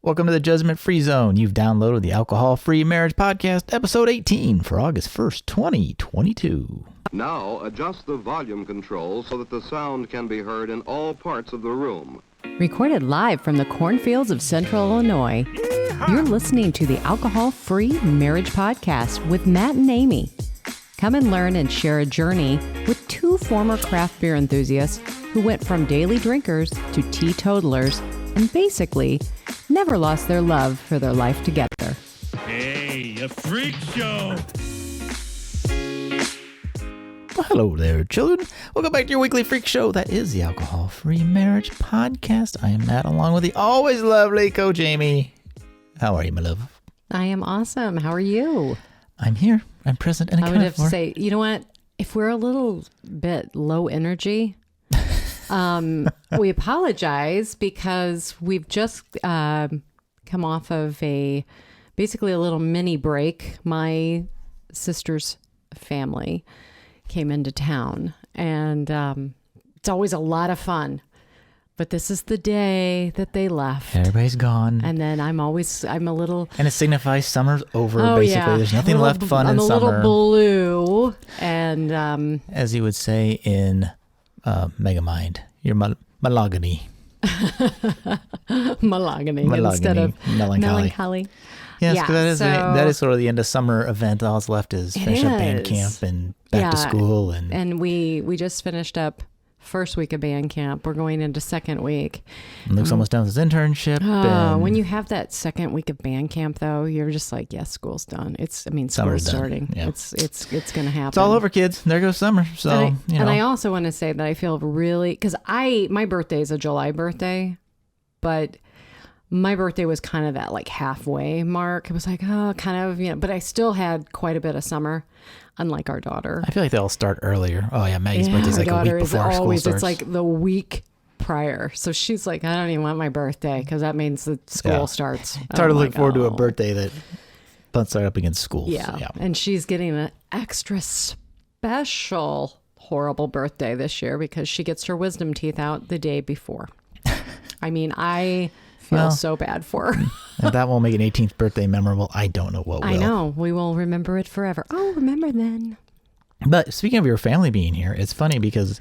Welcome to the Judgment Free Zone. You've downloaded the Alcohol Free Marriage Podcast, episode 18 for August 1st, 2022. Now adjust the volume control so that the sound can be heard in all parts of the room. Recorded live from the cornfields of Central Illinois, you're listening to the Alcohol Free Marriage Podcast with Matt and Amy. Come and learn and share a journey with two former craft beer enthusiasts who went from daily drinkers to teetotalers and basically never lost their love for their life together. Hey, a freak show! Well, hello there, children. Welcome back to your weekly freak show. That is the Alcohol Free Marriage Podcast. I am Matt, along with the always lovely Coach Amy. How are you, my love? I am awesome. How are you? I'm here. I'm present and I would have to say, you know what? If we're a little bit low energy, we apologize because we've just come off of basically a little mini break. My sister's family came into town, and it's always a lot of fun. But this is the day that they left. Everybody's gone. And then I'm a little... And it signifies summer's over, basically. Yeah. There's nothing left fun in summer. I'm a little blue. And... as you would say in Megamind, you're malogany. Malogany instead of melancholy. Yes, because that is sort of the end of summer event. All that's left is finish up band camp and back to school. And we just finished up first week of band camp. We're going into second week. And Luke's almost done with his internship. When you have that second week of band camp, though, you're just like, yes, school's done. School's starting. Yeah. It's going to happen. It's all over, kids. There goes summer. So, and I also want to say that I feel really, because my birthday is a July birthday, but my birthday was kind of that like halfway mark. It was like, but I still had quite a bit of summer, unlike our daughter. I feel like they all start earlier. Oh yeah, Maggie's birthday's like a week before school starts. It's like the week prior. So she's like, I don't even want my birthday because that means the school starts. It's hard to look forward to a birthday that butts right up against school. Yeah. So, and she's getting an extra special horrible birthday this year because she gets her wisdom teeth out the day before. I mean, I feel so bad for her. If that won't make an 18th birthday memorable, I don't know what will. I know. We will remember it forever. Oh, remember then. But speaking of your family being here, it's funny because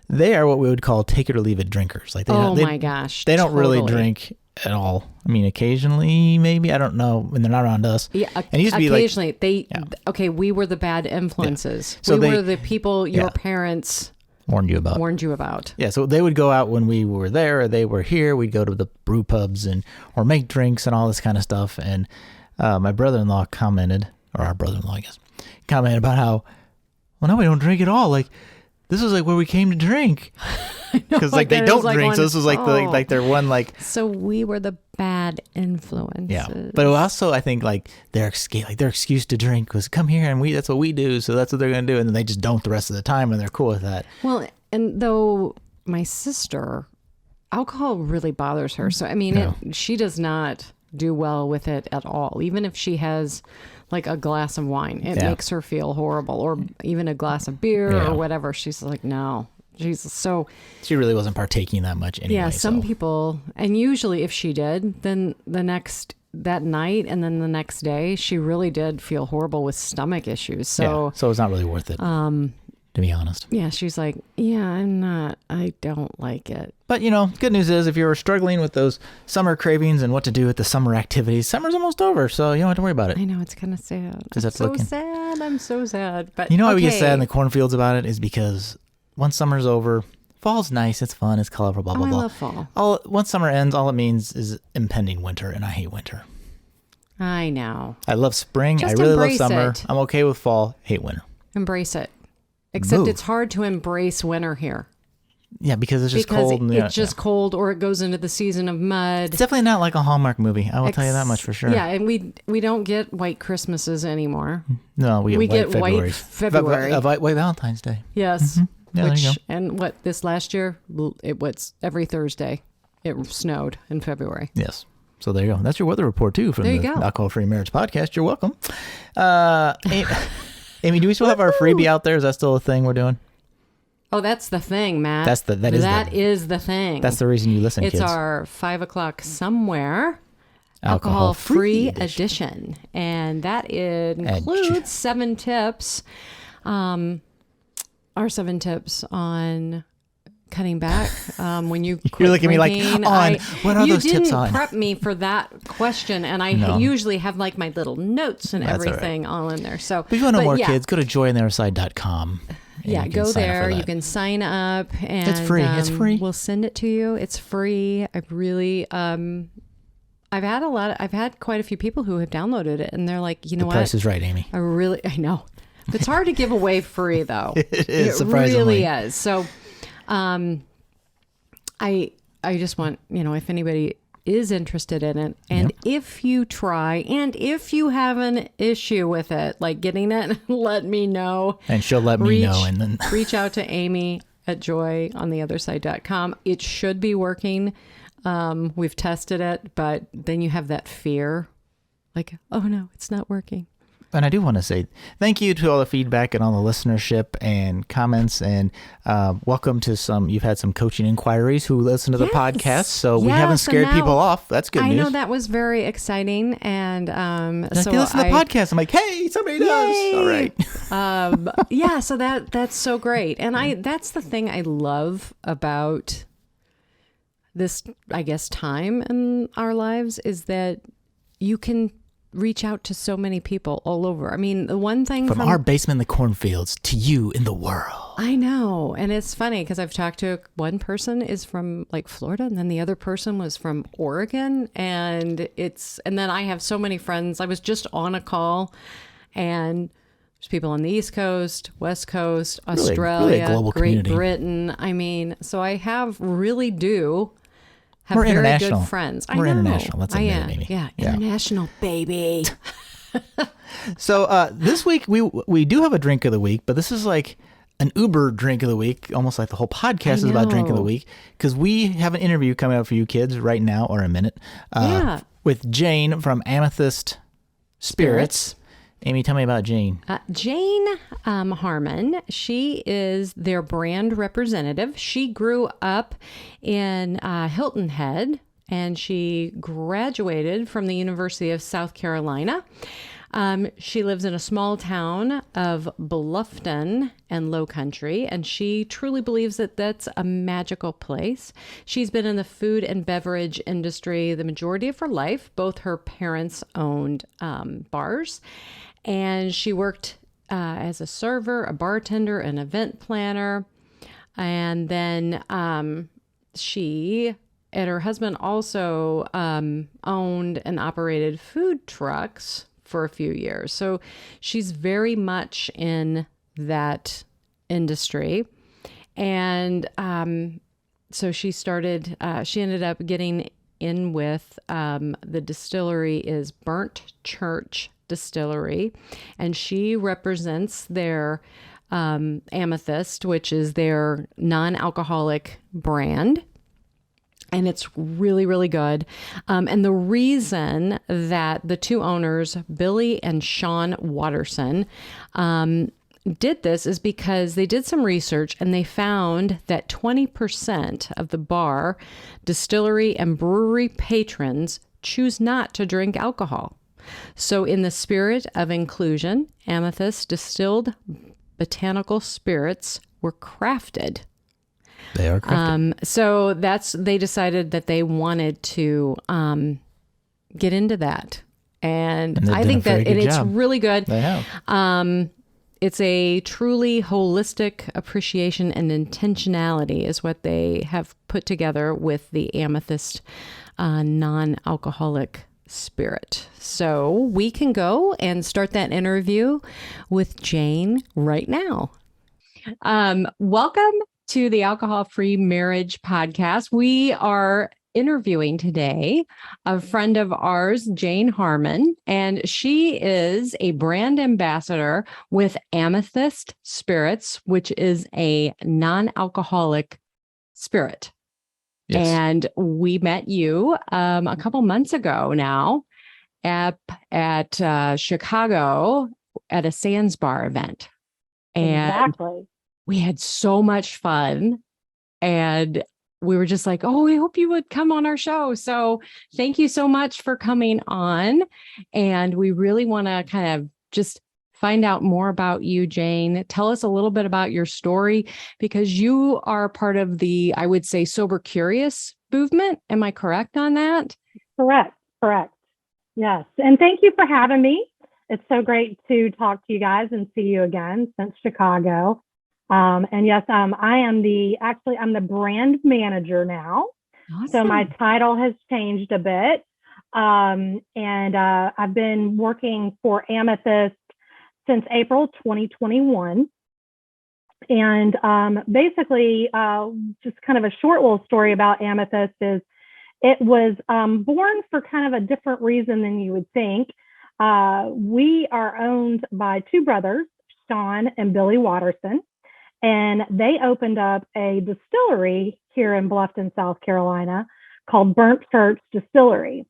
they are what we would call take it or leave it drinkers. Like my gosh. They don't really drink at all. I mean, occasionally, maybe. I don't know. When they're not around us. Yeah, and it used to be occasionally. Okay, we were the bad influences. Yeah. So we were the people your parents... warned you about. Yeah, so they would go out when we were there, or they were here. We'd go to the brew pubs or make drinks and all this kind of stuff. And my brother-in-law commented, or our brother-in-law, I guess, commented about how, well, no, we don't drink at all. Like, this was like where we came to drink. Because like they don't drink, so this was like their one like. So we were the bad influences. Yeah, but also I think like their excuse to drink was come here and that's what we do, so that's what they're gonna do, and then they just don't the rest of the time, and they're cool with that. Well, and though my sister, alcohol really bothers her, so I mean, she does not do well with it at all. Even if she has like a glass of wine, it makes her feel horrible, or even a glass of beer or whatever. She's like, no. Jesus, so she really wasn't partaking that much anyway. Yeah, some people, and usually if she did, then that night and then the next day, she really did feel horrible with stomach issues. So it's not really worth it. To be honest. Yeah, she's like, I don't like it. But good news is if you're struggling with those summer cravings and what to do with the summer activities, summer's almost over, so you don't have to worry about it. I know, it's kind of sad. I'm so sad. But why we get sad in the cornfields about it is because once summer's over, fall's nice, it's fun, it's colorful, blah, blah, blah. I love fall. Once summer ends, all it means is impending winter, and I hate winter. I know. I love spring. I really love summer. I'm okay with fall. Hate winter. Embrace it. Except it's hard to embrace winter here. Yeah, because it's just cold. It's just cold, or it goes into the season of mud. It's definitely not like a Hallmark movie. I will tell you that much for sure. Yeah, and we don't get white Christmases anymore. No, we get white February. White Valentine's Day. Yes. Mm-hmm. Yeah, there you go. And this last year, it was every Thursday. It snowed in February. Yes. So there you go. That's your weather report, too, from the Alcohol Free Marriage Podcast. You're welcome. Amy, do we still have our freebie out there? Is that still a thing we're doing? Oh, that's the thing, Matt. That is the thing. That's the reason you listen, kids. It's our 5 o'clock somewhere alcohol-free edition. And that includes 7 tips. Our 7 tips on cutting back when you quit You're looking at me like, what are those tips on? You didn't prep me for that question, and I usually have like my little notes and everything all in there. So if you want to know more, kids, go to joyontheirside.com. Yeah, go there. You can sign up, and it's free. It's free. We'll send it to you. It's free. I really, I've had quite a few people who have downloaded it, and they're like, you know what? The price is right, Amy. I know. It's hard to give away free, though. It is, surprisingly. It really is. So, I just want, if anybody is interested in it, and if you try, and if you have an issue with it, like getting it, let me know. And she'll let me know, and then reach out to Amy at joyontheotherside.com. It should be working. We've tested it, but then you have that fear, like, oh no, it's not working. And I do want to say thank you to all the feedback and all the listenership and comments, and welcome to you've had some coaching inquiries who listen to the podcast. So we haven't scared people off. That's good news. I know that was very exciting. And so they listen to the podcast. I'm like, hey, somebody does. All right. So that's so great. And that's the thing I love about this, I guess, time in our lives is that you can reach out to so many people all over. I mean, the one thing from our basement in the cornfields to you in the world. I know. And it's funny because I've talked to one person is from like Florida, and then the other person was from Oregon. And then I have so many friends. I was just on a call, and there's people on the East Coast, West Coast, Australia, really a global Great community. Britain. I mean, so I have We're very international. Good friends. We're international. Let's admit it, Amy. Yeah, international, baby. So this week we do have a drink of the week, but this is like an Uber drink of the week, almost like the whole podcast is about drink of the week, because we have an interview coming up for you kids right now or a minute with Jane from Amethyst Spirits. Amy, tell me about Jane. Jane Harmon, she is their brand representative. She grew up in Hilton Head, and she graduated from the University of South Carolina. She lives in a small town of Bluffton and Low Country, and she truly believes that that's a magical place. She's been in the food and beverage industry the majority of her life. Both her parents owned bars. And she worked as a server, a bartender, an event planner. And then she and her husband also owned and operated food trucks for a few years. So she's very much in that industry. And so she ended up getting in with the distillery is Burnt Church Distillery, and she represents their Amethyst, which is their non-alcoholic brand, and it's really, really good. And the reason that the two owners, Billy and Sean Watterson, did this is because they did some research and they found that 20% of the bar, distillery, and brewery patrons choose not to drink alcohol. So in the spirit of inclusion, Amethyst distilled botanical spirits were crafted. They are crafted. So they decided that they wanted to get into that. And I think that it's really good. They have. It's a truly holistic appreciation and intentionality is what they have put together with the Amethyst non-alcoholic spirit. So we can go and start that interview with Jane right now. Welcome to the Alcohol-Free Marriage Podcast. We are interviewing today a friend of ours, Jane Harmon, and she is a brand ambassador with Amethyst Spirits, which is a non-alcoholic spirit. Yes. And we met you a couple months ago now at Chicago at a Sands Bar event. And exactly. We had so much fun. And we were just like, oh, I hope you would come on our show. So thank you so much for coming on. And we really want to kind of just find out more about you, Jane. Tell us a little bit about your story, because you are part of the, I would say, Sober Curious movement. Am I correct on that? Correct. Yes. And thank you for having me. It's so great to talk to you guys and see you again since Chicago. And yes, I'm the brand manager now. Awesome. So my title has changed a bit. And I've been working for Amethyst since April 2021. And basically, just kind of a short little story about Amethyst is it was born for kind of a different reason than you would think. We are owned by two brothers, Sean and Billy Watterson, and they opened up a distillery here in Bluffton, South Carolina, called Burnt Church Distillery.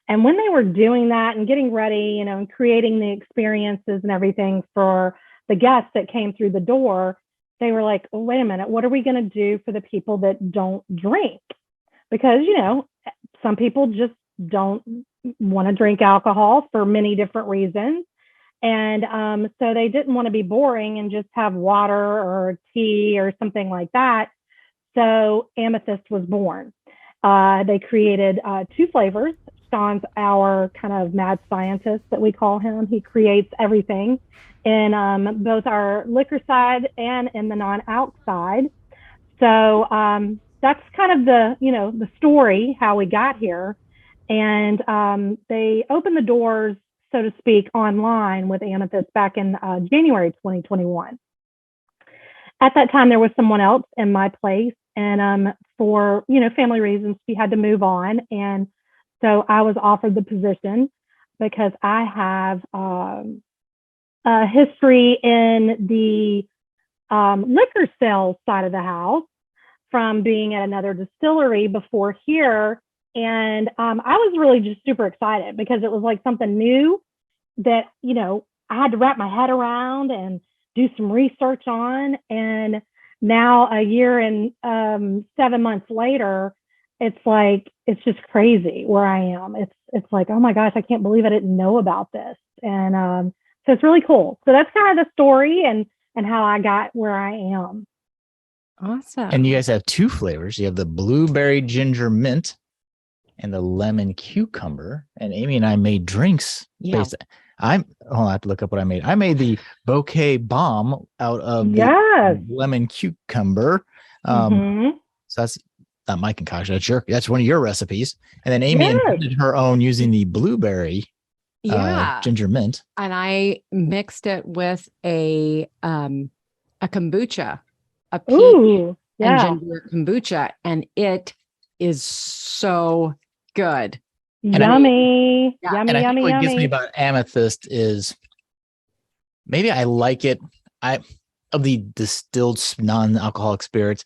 And when they were doing that and getting ready, and creating the experiences and everything for the guests that came through the door, they were like, oh, wait a minute, what are we going to do for the people that don't drink? Because, some people just don't want to drink alcohol for many different reasons. And so they didn't want to be boring and just have water or tea or something like that. So Amethyst was born. They created two flavors. Sean's our kind of mad scientist that we call him. He creates everything in both our liquor side and in the non-alc side. So that's kind of the story, how we got here. And they opened the doors, so to speak, online with Amethyst back in January 2021. At that time, there was someone else in my place. And for, family reasons, she had to move on. And so I was offered the position because I have a history in the liquor sales side of the house from being at another distillery before here. And I was really just super excited because it was like something new that, I had to wrap my head around and do some research on. And now a year and 7 months later, it's like, it's just crazy where I am. It's like, oh my gosh, I can't believe I didn't know about this. And so it's really cool. So that's kind of the story and how I got where I am. Awesome. And you guys have two flavors. You have the blueberry ginger mint and the lemon cucumber. And Amy and I made drinks. Yeah. I have to look up what I made. I made the bouquet bomb out of the lemon cucumber. So that's not my concoction. That's one of your recipes. And then Amy invented her own using the blueberry ginger mint. And I mixed it with a kombucha, a peach and ginger kombucha, and it is so good. Yummy. And I think what gets me about Amethyst is maybe I like it. Of the distilled non-alcoholic spirits,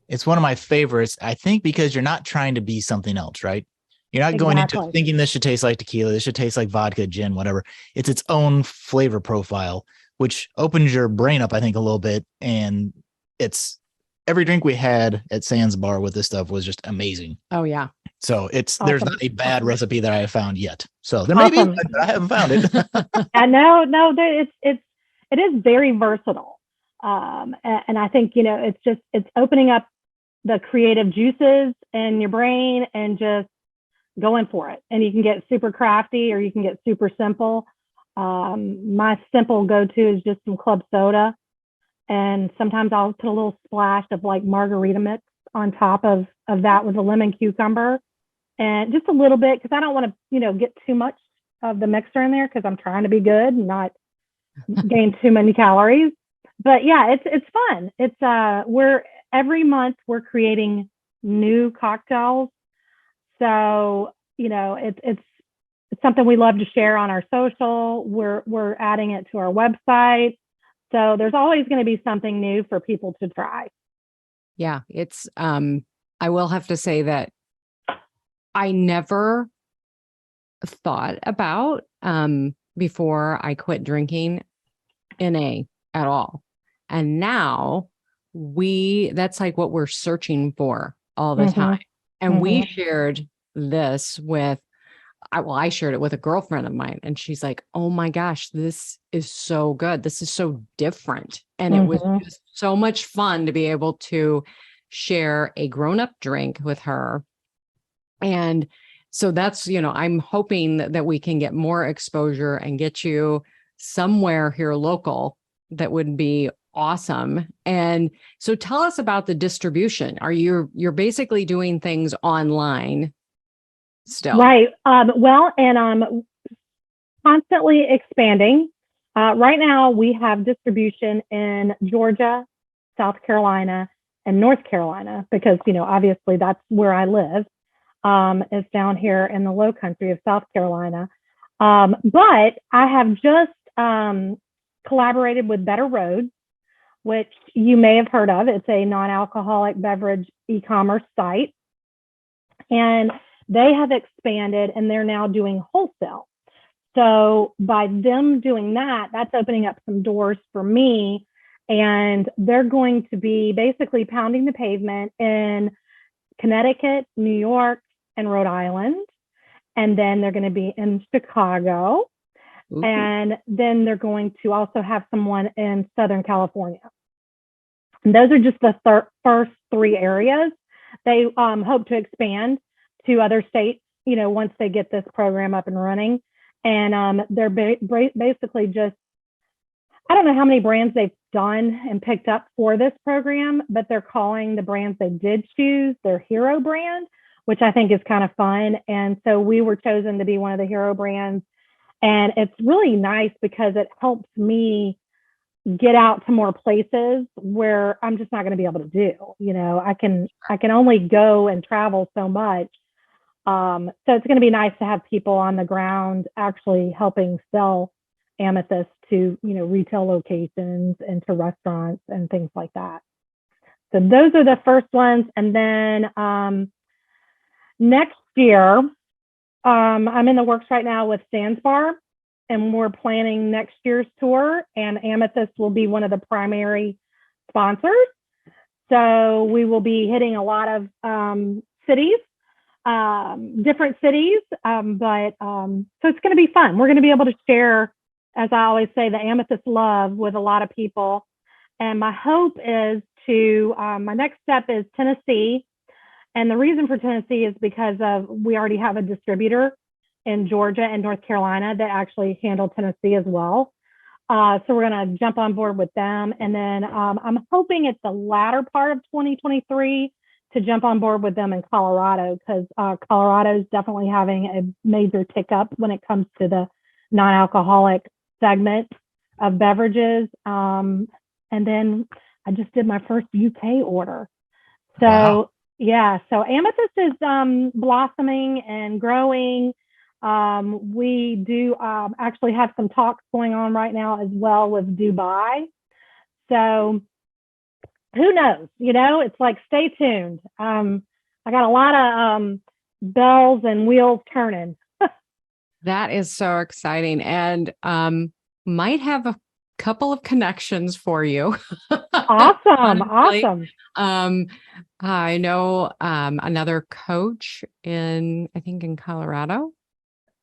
it's one of my favorites. I think because you're not trying to be something else, right? You're not going into thinking this should taste like tequila, this should taste like vodka, gin, whatever. It's its own flavor profile, which opens your brain up, I think, a little bit. And it's every drink we had at Sands Bar with this stuff was just amazing. Oh yeah. So there's not a bad recipe that I have found yet. So there may be, but I haven't found it. No, it is very versatile. And I think, it's opening up the creative juices in your brain and just going for it. And you can get super crafty or you can get super simple. My simple go-to is just some club soda. And sometimes I'll put a little splash of like margarita mix on top of that with a lemon cucumber and just a little bit, because I don't want to, get too much of the mixer in there because I'm trying to be good and not gain too many calories. But yeah, it's fun. It's every month we're creating new cocktails. So, it's something we love to share on our social. We're adding it to our website. So there's always going to be something new for people to try. Yeah, it's I will have to say that I never thought about before I quit drinking NA at all. And now that's like what we're searching for all the time. And we shared this with, I shared it with a girlfriend of mine, and she's like, oh my gosh, this is so good. This is so different. And it was just so much fun to be able to share a grown-up drink with her. And so that's, I'm hoping that we can get more exposure and get you somewhere here local. That would be awesome. And so tell us about the distribution. You're basically doing things online still? Right. Well, and constantly expanding. Right now we have distribution in Georgia, South Carolina, and North Carolina, because, obviously that's where I live, is down here in the low country of South Carolina. But I have just collaborated with Better Roads, which you may have heard of. It's a non-alcoholic beverage e-commerce site. And they have expanded and they're now doing wholesale. So by them doing that, that's opening up some doors for me. And they're going to be basically pounding the pavement in Connecticut, New York, and Rhode Island. And then they're going to be in Chicago. Ooh. And then they're going to also have someone in Southern California. And those are just the first three areas. They hope to expand to other states, once they get this program up and running. And they're basically just, I don't know how many brands they've done and picked up for this program, but they're calling the brands they did choose their hero brand, which I think is kind of fun. And so we were chosen to be one of the hero brands. And it's really nice because it helps me get out to more places where I'm just not going to be able to do. I can only go and travel so much. So it's going to be nice to have people on the ground actually helping sell Amethyst to, retail locations and to restaurants and things like that. So those are the first ones. And then next year, I'm in the works right now with Sandsbar, and we're planning next year's tour, and Amethyst will be one of the primary sponsors. So we will be hitting a lot of cities, different cities, but so it's going to be fun. We're going to be able to share, as I always say, the Amethyst love with a lot of people. And my hope is my next step is Tennessee. And the reason for Tennessee is because we already have a distributor in Georgia and North Carolina that actually handle Tennessee as well. So we're going to jump on board with them. And then I'm hoping it's the latter part of 2023 to jump on board with them in Colorado, because Colorado is definitely having a major tick up when it comes to the non-alcoholic segment of beverages. And then I just did my first UK order. So wow. Yeah, so Amethyst is blossoming and growing. We do actually have some talks going on right now as well with Dubai. So who knows? It's like, stay tuned. I got a lot of bells and wheels turning. That is so exciting, and might have a couple of connections for you. Awesome. I know another coach in Colorado.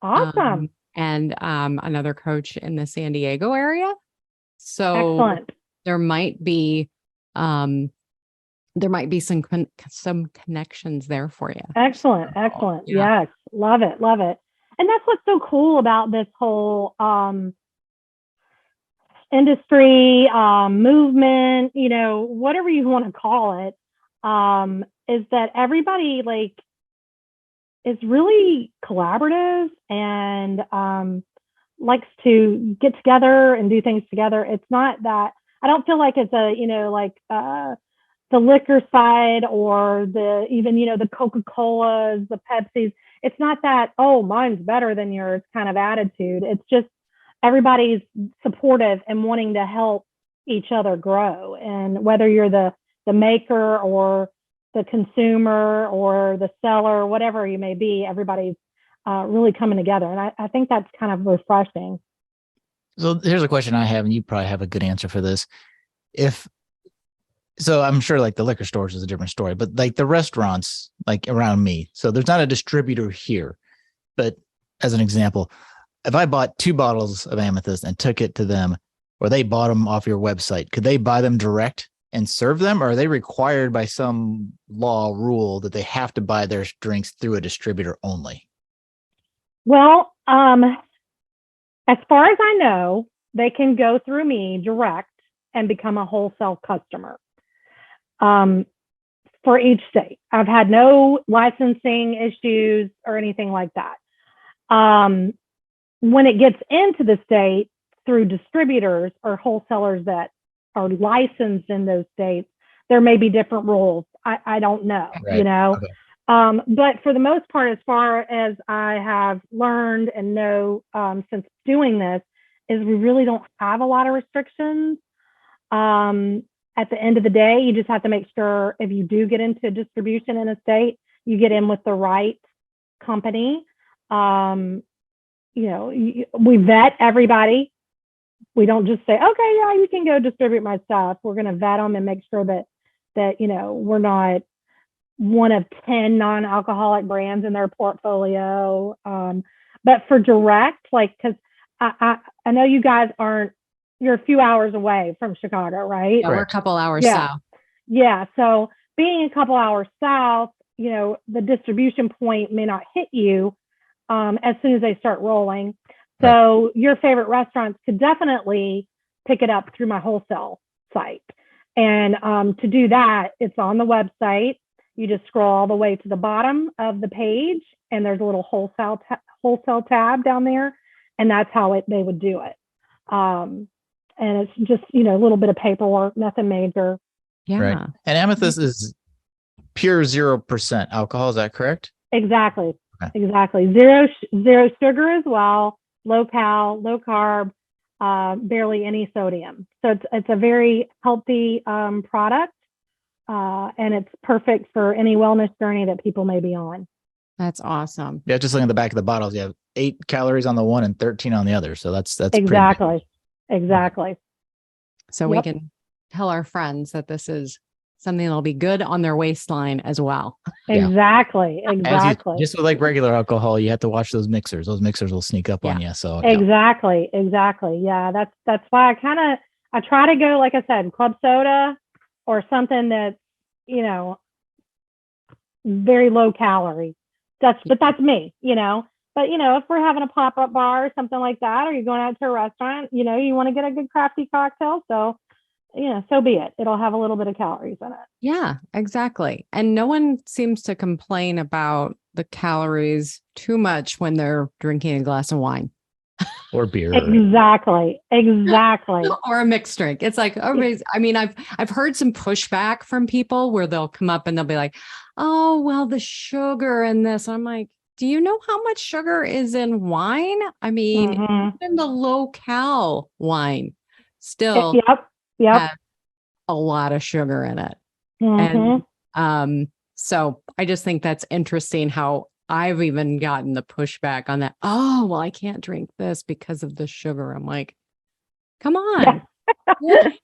Awesome. And another coach in the San Diego area. So excellent. There might be some connections there for you. Excellent. Yeah. Yes. Love it. And that's what's so cool about this whole industry, movement, whatever you want to call it, is that everybody is really collaborative and likes to get together and do things together. It's not that, I don't feel like it's the liquor side or the Coca-Colas, the Pepsis. It's not that, oh, mine's better than yours kind of attitude. It's just everybody's supportive and wanting to help each other grow. And whether you're the maker or the consumer or the seller, whatever you may be, everybody's really coming together. And I think that's kind of refreshing. So here's a question I have, and you probably have a good answer for this. If so I'm sure like the liquor stores is a different story, but like the restaurants like around me. So there's not a distributor here, but as an example, if I bought 2 bottles of Amethyst and took it to them, or they bought them off your website, could they buy them direct and serve them? Or are they required by some law rule that they have to buy their drinks through a distributor only? Well, as far as I know, they can go through me direct and become a wholesale customer for each state. I've had no licensing issues or anything like that. When it gets into the state through distributors or wholesalers that are licensed in those states, there may be different rules. I don't know, Right. you know. Okay. But for the most part, as far as I have learned and know since doing this, is we really don't have a lot of restrictions. At the end of the day, you just have to make sure if you do get into distribution in a state, you get in with the right company. You know, we vet everybody. We don't just say, okay, yeah, you can go distribute my stuff. We're going to vet them and make sure that, you know, we're not one of 10 non-alcoholic brands in their portfolio. But for direct, like, because I know you guys you're a few hours away from Chicago, right? Yeah, we're a couple hours south. Yeah. So being a couple hours south, you know, the distribution point may not hit you as soon as they start rolling. So your favorite restaurants could definitely pick it up through my wholesale site. And to do that, it's on the website. You just scroll all the way to the bottom of the page, and there's a little wholesale tab down there, and that's how they would do it. And it's just, you know, a little bit of paperwork, nothing major. Yeah. Right. And Amethyst is pure 0% alcohol. Is that correct? Exactly. Okay. Exactly. Zero sugar as well. Low cal, low carb, barely any sodium. So it's a very healthy product, and it's perfect for any wellness journey that people may be on. That's awesome. Yeah, just looking at the back of the bottles, you have 8 calories on the one and 13 on the other. So that's exactly. Exactly. So we can tell our friends that this is something that'll be good on their waistline as well. Exactly. Exactly. Just with like regular alcohol, you have to watch those mixers. Those mixers will sneak up on you. So exactly. Yeah. That's why I try to go, like I said, club soda or something that's, you know, very low calorie. But that's me, you know. But, you know, if we're having a pop-up bar or something like that, or you're going out to a restaurant, you know, you want to get a good crafty cocktail. So, you know, so be it. It'll have a little bit of calories in it. Yeah, exactly. And no one seems to complain about the calories too much when they're drinking a glass of wine. Or beer. Exactly. Or a mixed drink. It's like, I mean, I've heard some pushback from people where they'll come up and they'll be like, oh, well, the sugar in this. I'm like, do you know how much sugar is in wine? I mean, even the low cal wine still have a lot of sugar in it. And so I just think that's interesting how I've even gotten the pushback on that. Oh, well, I can't drink this because of the sugar. I'm like, come on.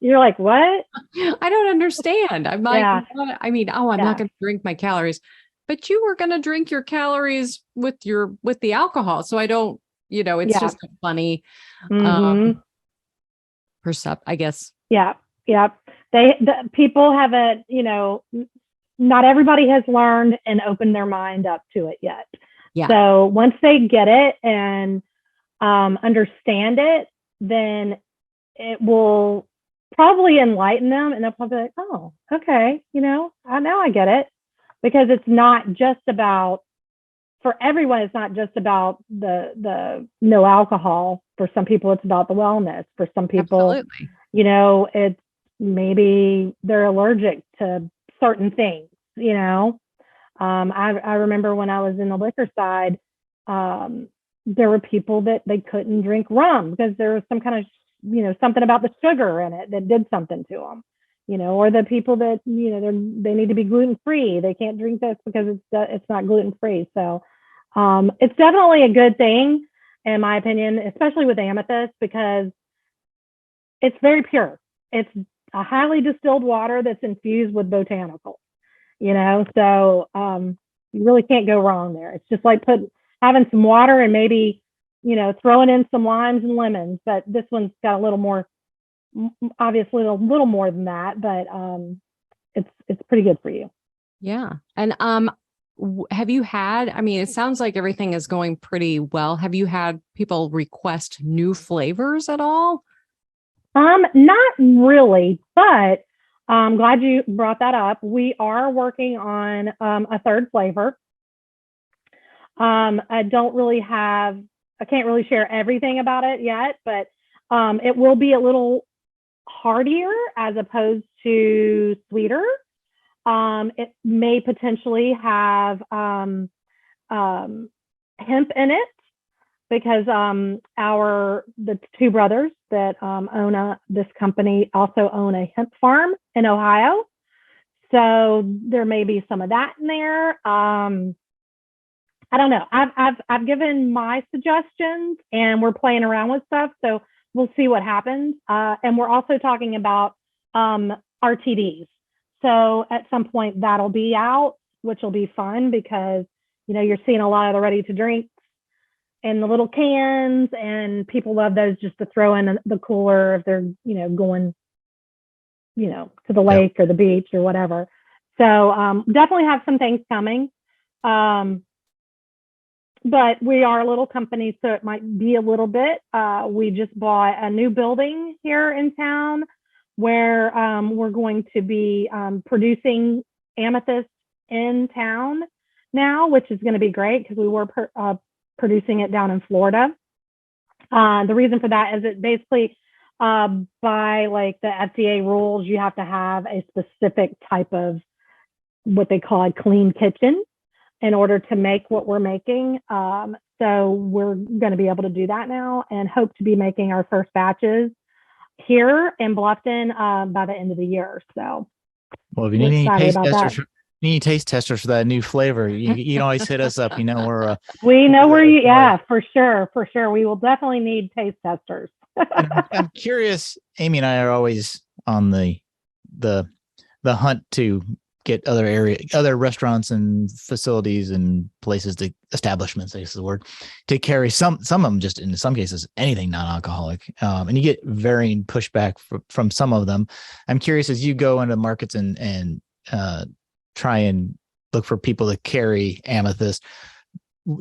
You're like, what? I don't understand. I'm like, what? I mean, I'm not going to drink my calories, but you were going to drink your calories with the alcohol. So I don't, you know, it's just a funny percept, I guess. Yeah. The people haven't, you know, not everybody has learned and opened their mind up to it yet. Yeah. So once they get it and understand it, then it will probably enlighten them, and they'll probably be like, oh, okay, you know, now I get it. Because it's not just about, for everyone, it's not just about the no alcohol. For some people, it's about the wellness. For some people, you know, it's maybe they're allergic to certain things, you know. I remember when I was in the liquor side, there were people that they couldn't drink rum because there was some kind of, you know, something about the sugar in it that did something to them. You know, or the people that, you know, they need to be gluten-free. They can't drink this because it's not gluten-free. So it's definitely a good thing, in my opinion, especially with Amethyst, because it's very pure. It's a highly distilled water that's infused with botanicals, so you really can't go wrong there. It's just like having some water and maybe, throwing in some limes and lemons, but this one's got a little more, obviously a little more than that, but it's pretty good for you. Yeah. And have you had, it sounds like everything is going pretty well. Have you had people request new flavors at all? Not really, but I'm glad you brought that up. We are working on a third flavor. I can't really share everything about it yet, but it will be a little heartier as opposed to sweeter. It may potentially have hemp in it because the two brothers that own this company also own a hemp farm in Ohio. So there may be some of that in there. I don't know. I've given my suggestions and we're playing around with stuff. So we'll see what happens. And we're also talking about RTDs. So at some point that'll be out, which will be fun because, you're seeing a lot of the ready to drink in the little cans and people love those just to throw in the cooler if they're, going, to the lake or the beach or whatever. So definitely have some things coming. But we are a little company, so it might be a little bit. We just bought a new building here in town where we're going to be producing Amethyst in town now, which is going to be great because we were producing it down in Florida. The reason for that is it basically, by like the FDA rules, you have to have a specific type of what they call a clean kitchen in order to make what we're making. So we're going to be able to do that now and hope to be making our first batches here in Bluffton by the end of the year. So, well, if you need any taste testers for that new flavor, you can always hit us up. We're we know where you. Yeah, for sure. We will definitely need taste testers. I'm curious. Amy and I are always on the hunt to get other restaurants and facilities and establishments, I guess is the word, to carry some of them, just in some cases, anything non-alcoholic. And you get varying pushback from some of them. I'm curious, as you go into markets and try and look for people to carry Amethyst,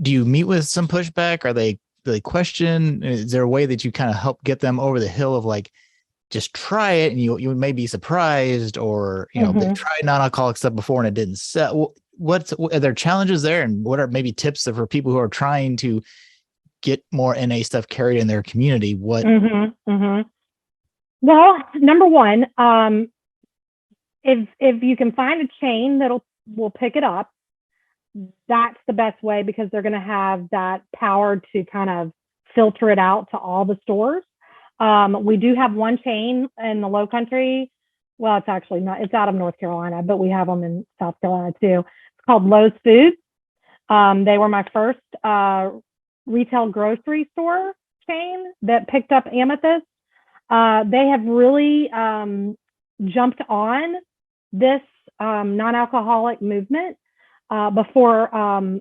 do you meet with some pushback? Are they question? Is there a way that you kind of help get them over the hill of like, just try it and you may be surprised, or they tried non-alcoholic stuff before and it didn't sell? Are there challenges there, and what are maybe tips for people who are trying to get more NA stuff carried in their community? What? Well, number one, if you can find a chain will pick it up, that's the best way because they're going to have that power to kind of filter it out to all the stores. We do have one chain in the Low Country. Well, it's actually not, it's out of North Carolina, but we have them in South Carolina too. It's called Lowe's Foods. They were my first retail grocery store chain that picked up Amethyst. They have really jumped on this non-alcoholic movement. Before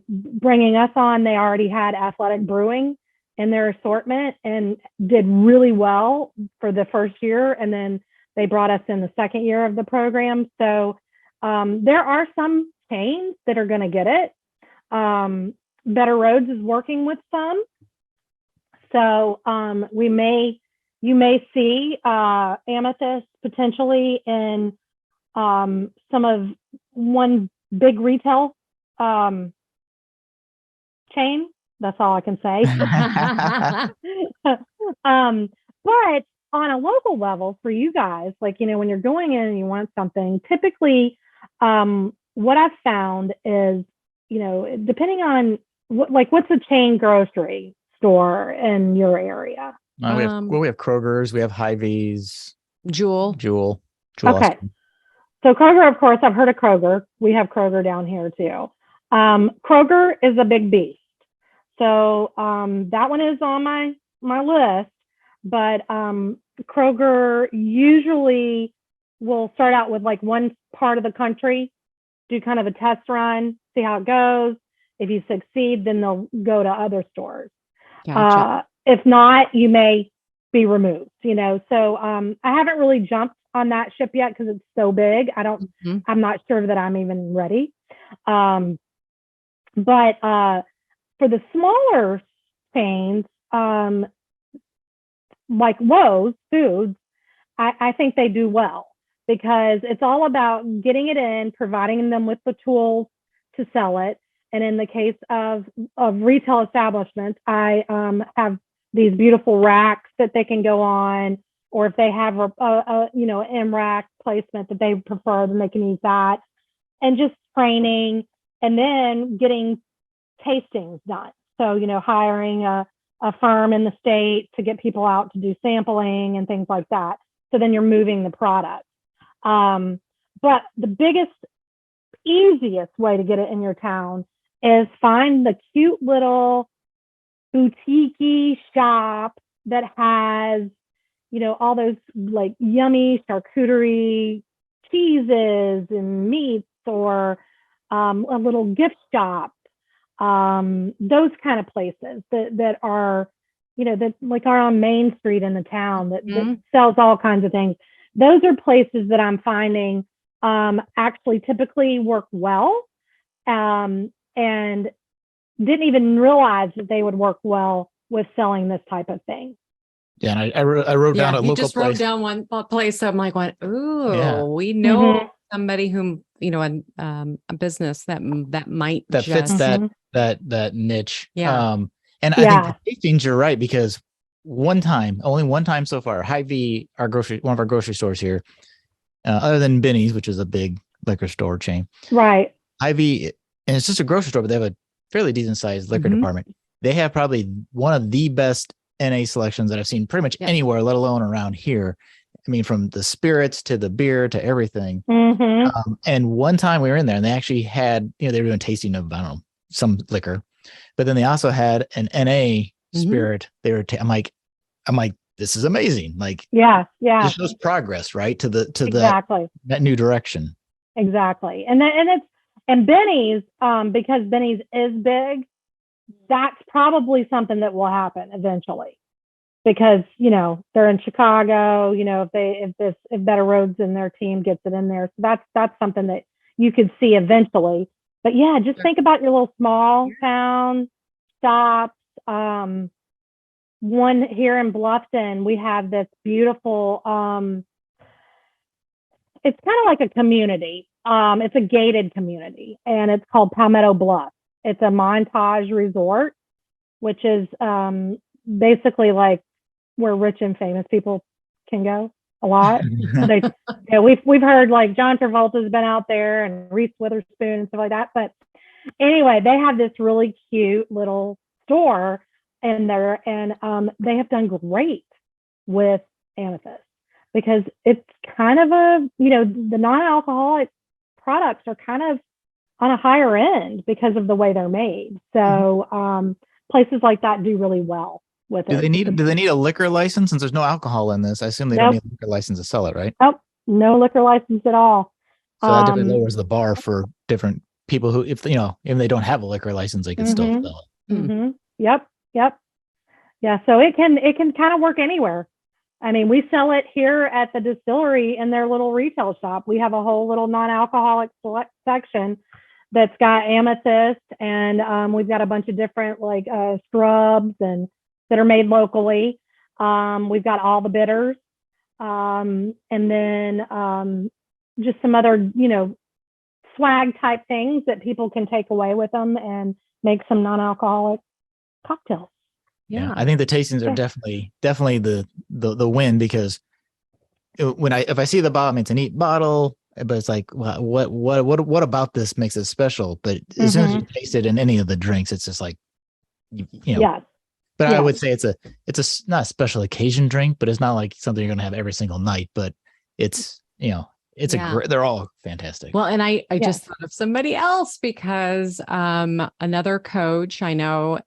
bringing us on, they already had Athletic Brewing in their assortment and did really well for the first year. And then they brought us in the second year of the program. So there are some chains that are going to get it. Better Roads is working with some. So you may see Amethyst potentially in one big retail chain. That's all I can say. But on a local level for you guys, like, when you're going in and you want something, typically what I've found is, depending on what's a chain grocery store in your area? We have Kroger's, we have Hy-Vee's, Jewel. Okay. So Kroger, of course, I've heard of Kroger. We have Kroger down here too. Kroger is a big beast. So that one is on my list, but Kroger usually we'll start out with like one part of the country, do kind of a test run, see how it goes. If you succeed, then they'll go to other stores. Gotcha. If not, you may be removed, So I haven't really jumped on that ship yet because it's so big. I'm not sure that I'm even ready. But for the smaller chains, like Lowe's Foods, I think they do well because it's all about getting it in, providing them with the tools to sell it. And in the case of retail establishments, I have these beautiful racks that they can go on, or if they have a M rack placement that they prefer, then they can use that. And just training, and then getting tastings done. So, hiring a firm in the state to get people out to do sampling and things like that. So then you're moving the product. But the biggest, easiest way to get it in your town is find the cute little boutique shop that has, all those like yummy charcuterie cheeses and meats, or a little gift shop. Those kind of places that are, that like are on Main Street in the town that sells all kinds of things. Those are places that I'm finding actually typically work well, and didn't even realize that they would work well with selling this type of thing. Yeah, and I wrote down a local place. You just wrote down one place. I'm like, we know somebody whom, a business that might fits that niche. Yeah. And I think the tastings, you're right, because only one time so far, Hy-Vee, one of our grocery stores here, other than Benny's, which is a big liquor store chain. Right. Hy-Vee, and it's just a grocery store, but they have a fairly decent sized liquor department. They have probably one of the best NA selections that I've seen pretty much anywhere, let alone around here. I mean, from the spirits to the beer to everything. And one time we were in there and they actually had, they were doing tasting of, I don't know, some liquor, but then they also had an NA spirit. They were, I'm like, this is amazing. Like, just shows progress, right? To that new direction. Exactly. And Benny's, because Benny's is big, that's probably something that will happen eventually, because they're in Chicago. If Better Roads and their team gets it in there, so that's something that you could see eventually. But just think about your little small town shops. One here in Bluffton, we have this beautiful. It's kind of like a community. It's a gated community, and it's called Palmetto Bluff. It's a Montage resort, which is basically like where rich and famous people can go a lot. We've heard like John Travolta's been out there and Reese Witherspoon and stuff like that. But anyway, they have this really cute little store in there, and they have done great with Amethyst because it's kind of the non-alcoholic products are kind of on a higher end because of the way they're made. So places like that do really well with it. Do they need a liquor license since there's no alcohol in this? I assume they don't need a liquor license to sell it, right? Nope, no liquor license at all. So that definitely lowers the bar for different people who, if they don't have a liquor license, they can still sell it. Yep. Yeah, so it can kind of work anywhere. I mean, we sell it here at the distillery in their little retail shop. We have a whole little non-alcoholic select section that's got Amethyst, and we've got a bunch of different like scrubs and that are made locally. We've got all the bitters, and then just some other swag type things that people can take away with them and make some non-alcoholic cocktails. Yeah, I think the tastings are definitely the win, because if I see the bottle, I mean, it's a neat bottle, but it's like, what about this makes it special? But as soon as you taste it in any of the drinks, it's just like, Yes. But I would say it's a not a special occasion drink, but it's not like something you're going to have every single night. But it's they're all fantastic. Well, and I just thought of somebody else, because another coach I know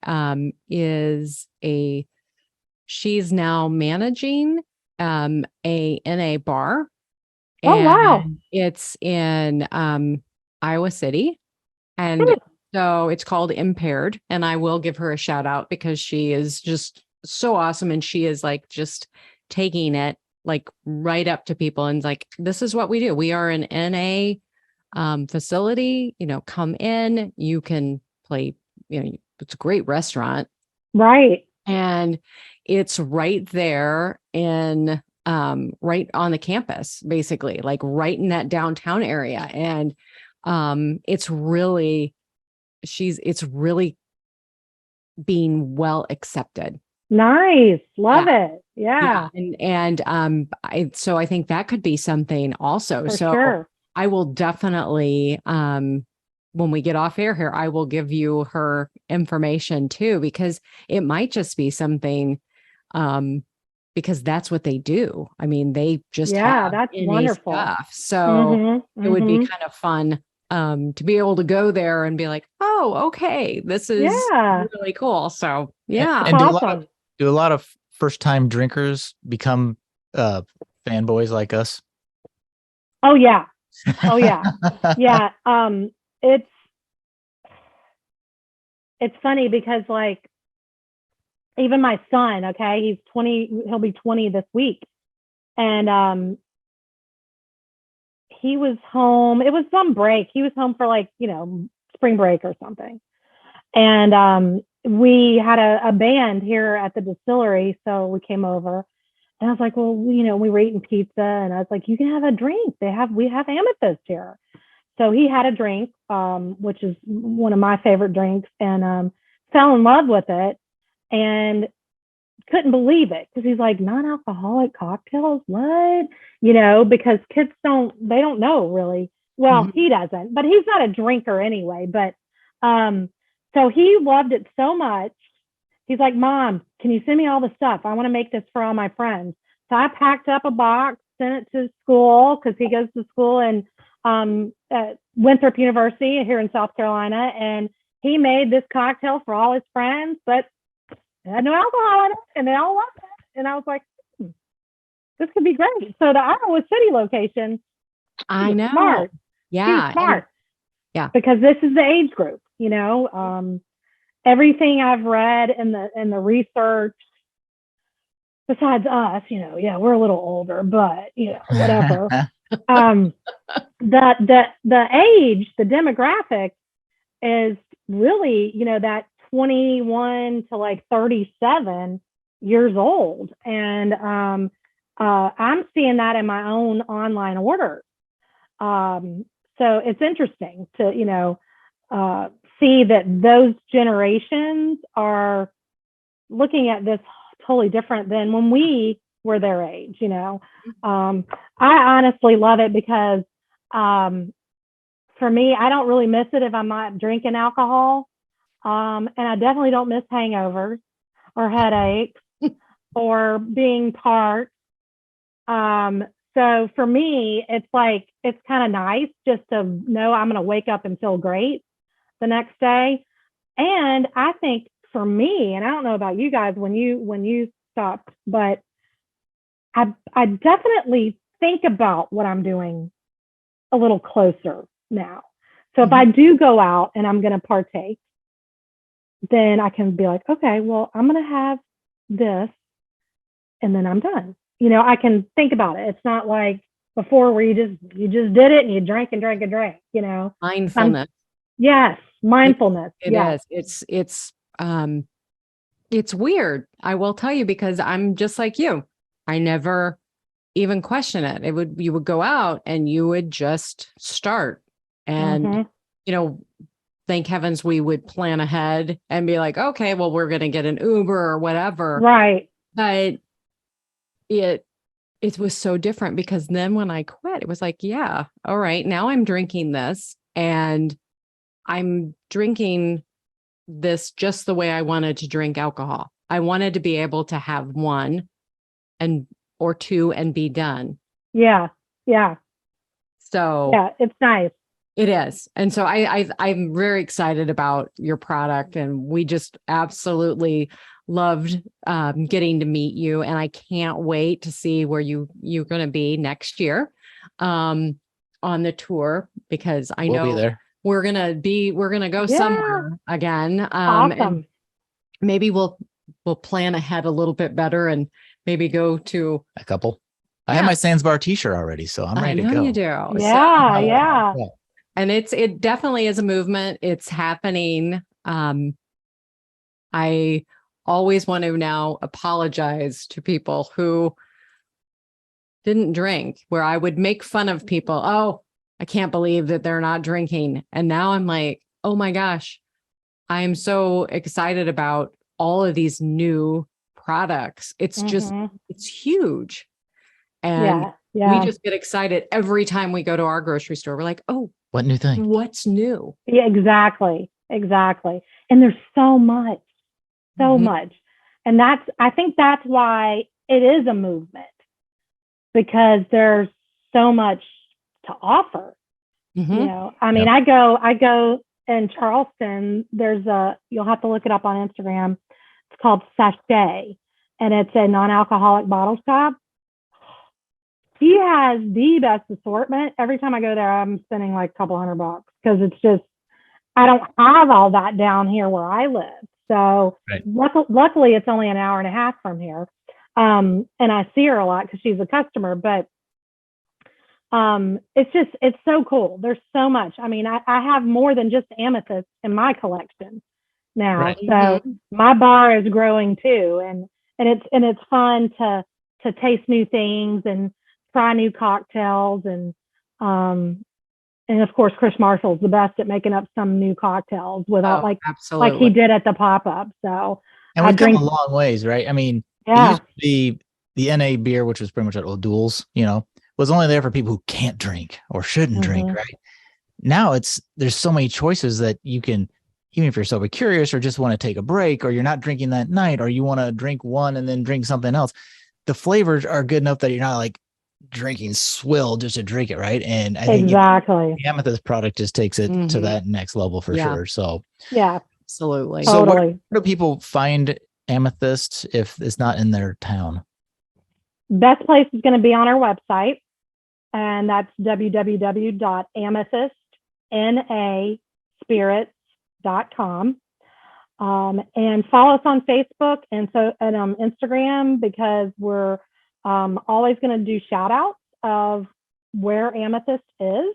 she's now managing a NA bar, And wow. it's in Iowa City. And so it's called Impaired. And I will give her a shout out because she is just so awesome. And she is like just taking it like right up to people and like, this is what we do. We are an NA facility, come in, you can play, it's a great restaurant. Right. And it's right there in right on the campus, basically, like right in that downtown area. And it's really being well accepted. Nice. Love it. Yeah. So I think that could be something also. For sure. I will definitely, when we get off air here, I will give you her information too, because it might just be something, because that's what they do. I mean, they just have that's wonderful stuff. So it would be kind of fun to be able to go there and be like, oh, okay, this is really cool. So yeah. And do a lot of first-time drinkers become fanboys like us? Oh yeah. Oh yeah. Yeah. It's funny because like even my son, okay, he's 20, he'll be 20 this week. And he was home. It was some break. He was home for like, spring break or something. And we had a band here at the distillery. So we came over and I was like, well, we were eating pizza and I was like, you can have a drink. We have Amethyst here. So he had a drink, which is one of my favorite drinks, and fell in love with it and couldn't believe it because he's like, non-alcoholic cocktails, what? Because kids don't know really. Well, he doesn't, but he's not a drinker anyway. But so he loved it so much. He's like, Mom, can you send me all the stuff? I want to make this for all my friends. So I packed up a box, sent it to school because he goes to school in Winthrop University here in South Carolina. And he made this cocktail for all his friends, but it had no alcohol in it, and they all loved it. And I was like, this could be great. So the Iowa City location, I know. Smart. Yeah. He's smart. Yeah. Because this is the age group, everything I've read in the research, besides us, we're a little older, but whatever. The age, the demographic is really, that 21 to like 37 years old. And I'm seeing that in my own online orders. So it's interesting to, see that those generations are looking at this totally different than when we were their age, I honestly love it because for me, I don't really miss it if I'm not drinking alcohol. And I definitely don't miss hangovers or headaches or being parched. So for me, it's like, it's kind of nice just to know I'm going to wake up and feel great the next day. And I think for me, and I don't know about you guys when you stopped, but I definitely think about what I'm doing a little closer now. So if I do go out and I'm going to partake, then I can be like, okay, well, I'm going to have this and then I'm done. I can think about it. It's not like before where you just did it and you drank and drank and drank, Mindfulness. Yes. Mindfulness. It is. It's weird. I will tell you, because I'm just like you. I never even question it. You would go out and you would just start and, thank heavens we would plan ahead and be like, okay, well, we're going to get an Uber or whatever. Right. But it was so different because then when I quit, it was like, yeah, all right, now I'm drinking this and I'm drinking this just the way I wanted to drink alcohol. I wanted to be able to have one or two and be done. Yeah. Yeah. So yeah, it's nice. It is. And so I'm very excited about your product, and we just absolutely loved getting to meet you. And I can't wait to see where you're going to be next year. on the tour, because I know we'll be there. We're gonna go somewhere again. Awesome. And maybe we'll plan ahead a little bit better and maybe go to a couple. I have my Sandsbar t-shirt already, so I'm ready to go. You do. Yeah. And it definitely is a movement. It's happening. I always want to now apologize to people who didn't drink, where I would make fun of people. Oh, I can't believe that they're not drinking. And now I'm like, oh my gosh, I am so excited about all of these new products. It's just, it's huge. And we just get excited every time we go to our grocery store. We're like, oh, what new thing? What's new? Yeah, exactly. And there's so much. And I think that's why it is a movement, because there's so much to offer. You know, I mean, I go in Charleston, you'll have to look it up on Instagram. It's called Sachet, and it's a non-alcoholic bottle shop. He has the best assortment. Every time I go there, I'm spending like a couple $100 because it's just, I don't have all that down here where I live. So luckily it's only an hour and a half from here. And I see her a lot because she's a customer, but it's so cool. There's so much. I mean, I have more than just Amethyst in my collection now. Right. So my bar is growing too. And it's fun to taste new things and try new cocktails. And of course, Chris Marshall's the best at making up some new cocktails without like he did at the pop-up. So, and we've come a long ways, right? I mean, the NA beer, which was pretty much at O'Doul's, you know, was only there for people who can't drink or shouldn't drink, right? Now there's so many choices that you can, even if you're sober curious or just want to take a break, or you're not drinking that night, or you want to drink one and then drink something else. The flavors are good enough that you're not like drinking swill just to drink it, right? And I think the Amethyst product just takes it to that next level for sure. So absolutely. So where do people find Amethyst if it's not in their town? Best place is going to be on our website, and that's www.amethystnaspirits.com. And follow us on Facebook and Instagram, because we're always going to do shout outs of where Amethyst is,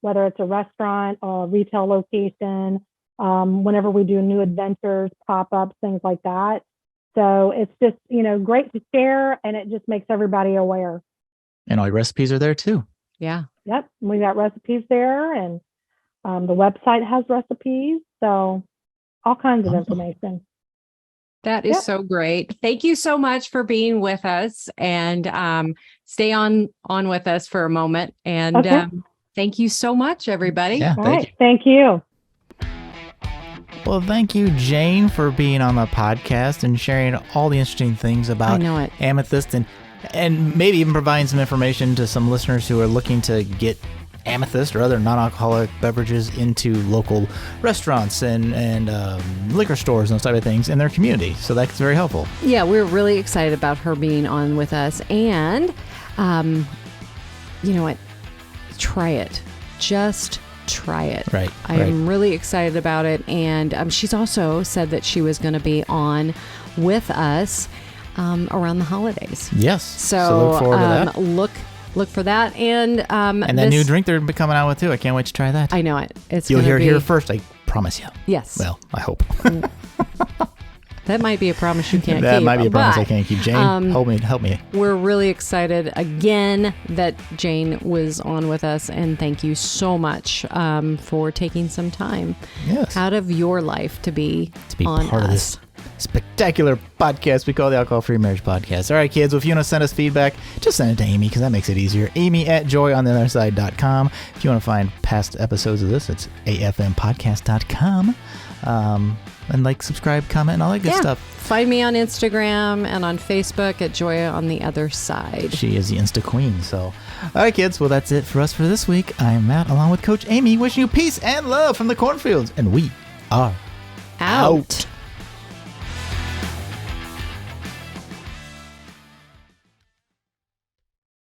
whether it's a restaurant or a retail location, whenever we do new adventures, pop-ups, things like that. So it's just, great to share, and it just makes everybody aware. And all your recipes are there too. Yeah. Yep. We got recipes there, and the website has recipes. So all kinds of information. That is so great. Thank you so much for being with us, and stay on with us for a moment. And thank you so much, everybody. Yeah, Thank you. Well, thank you, Jane, for being on the podcast and sharing all the interesting things about Amethyst, and maybe even providing some information to some listeners who are looking to get Amethyst or other non-alcoholic beverages into local restaurants and liquor stores and those type of things in their community. So that's very helpful. Yeah, we're really excited about her being on with us. And you know what? Try it. Just try it. Right. I'm really excited about it. And she's also said that she was going to be on with us around the holidays. Yes. So look forward to that. Look for that. And that new drink they're coming out with too. I can't wait to try that. I know it. You'll hear it here first. I promise you. Yes. Well, I hope. That might be a promise you can't keep. That might be a promise I can't keep. Jane, help me. We're really excited again that Jane was on with us, and thank you so much for taking some time out of your life to be on part of this spectacular podcast we call the Alcohol-Free Marriage Podcast. All right, kids, well, if you want to send us feedback, just send it to Amy, because that makes it easier. Amy@joyontheotherside.com. If you want to find past episodes of this, it's afmpodcast.com. And subscribe, comment, and all that good stuff. Find me on Instagram and on Facebook at Joy on the Other Side. She is the Insta Queen. So, all right, kids. Well, that's it for us for this week. I am Matt, along with Coach Amy, wishing you peace and love from the cornfields. And we are out.